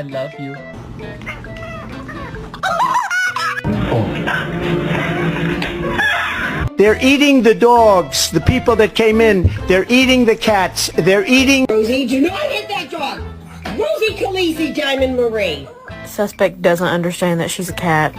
love you. They're eating the dogs, the people that came in. They're eating the cats. They're eating... Rosie, do not hit that dog! Rosie Khaleesi, Diamond Marie. Suspect doesn't understand that she's a cat.